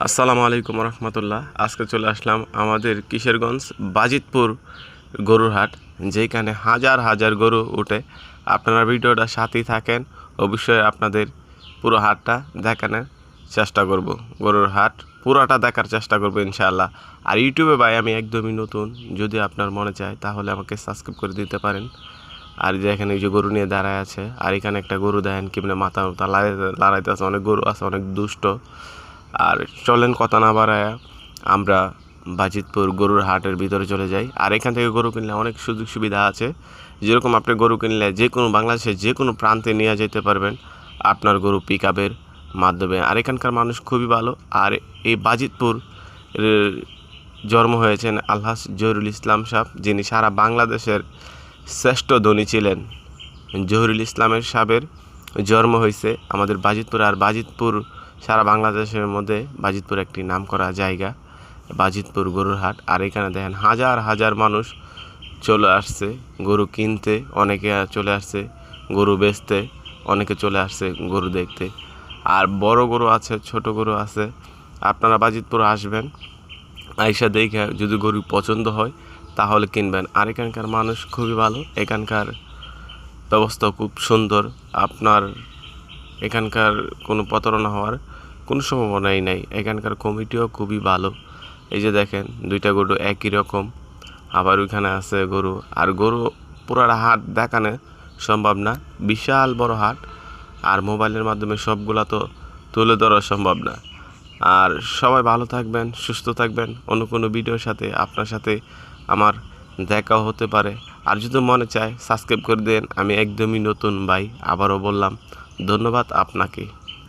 আসসালামু আলাইকুম রহমতুল্লাহ। আজকে চলে আসলাম আমাদের কিশোরগঞ্জ বাজিতপুর গরুর হাট, যেখানে হাজার হাজার গরু উঠে। আপনারা ভিডিওটা সাথেই থাকেন, অবশ্যই আপনাদের পুরো হাটটা দেখানোর চেষ্টা করব। গরুর হাট পুরোটা দেখার চেষ্টা করব ইনশাআল্লাহ। আর ইউটিউবে ভাই আমি একদমই নতুন, যদি আপনার মনে চায় তাহলে আমাকে সাবস্ক্রাইব করে দিতে পারেন। আর যে এখানে এই যে গরু নিয়ে দাঁড়ায় আছে, আর এখানে একটা গরু দেখেন কেমনে মাথা লড়াইতে আছে। অনেক গরু আছে, অনেক দুষ্ট। আর চলেন কথা না বাড়ায় আমরা বাজিতপুর গরুর হাটের ভিতরে চলে যাই। আর এখান থেকে গরু কিনলে অনেক সুযোগ সুবিধা আছে। যেরকম আপনি গরু কিনলে যে কোনো বাংলাদেশের যে কোনো প্রান্তে নিয়ে যেতে পারবেন আপনার গরু পিক আপের মাধ্যমে। আর এখানকার মানুষ খুবই ভালো। আর এই বাজিতপুর জন্ম হয়েছেন আলহাজ জহিরুল ইসলাম সাহেব, যিনি সারা বাংলাদেশের শ্রেষ্ঠ ধনী ছিলেন। জহিরুল ইসলামের সাহেবের জন্ম হয়েছে আমাদের বাজিতপুর। আর বাজিতপুর সারা বাংলাদেশের মধ্যে বাজিতপুর একটি নামকরা জায়গা, বাজিতপুর গরুর হাট। আর এখানে দেখেন হাজার হাজার মানুষ চলে আসছে গরু কিনতে, অনেকে চলে আসছে গরু বেচতে, অনেকে চলে আসছে গরু দেখতে। আর বড় গরু আছে, ছোট গরু আছে। আপনারা বাজিতপুর আসবেন, আইসা দেখে যদি গরু পছন্দ হয় তাহলে কিনবেন। আর এখানকার মানুষ খুবই ভালো, এখানকার ব্যবস্থা খুব সুন্দর। আপনার এখানকার কোনো প্রতারণা হওয়ার কোনো সম্ভাবনাই নাই। এখানকার কমিটিও খুবই ভালো। এই যে দেখেন দুইটা গরু একই রকম, আবার ওইখানে আছে গরু। আর গরু পুরাটা হাট দেখানো সম্ভব না, বিশাল বড় হাট। আর মোবাইলের মাধ্যমে সবগুলা তো তুলে ধরা সম্ভব না। আর সবাই ভালো থাকবেন, সুস্থ থাকবেন। অন্য কোনো ভিডিওর সাথে আপনার সাথে আমার দেখাও হতে পারে। আর যদি মনে চায় সাবস্ক্রাইব করে দেন, আমি একদমই নতুন ভাই। আবারও বললাম ধন্যবাদ আপনাকে।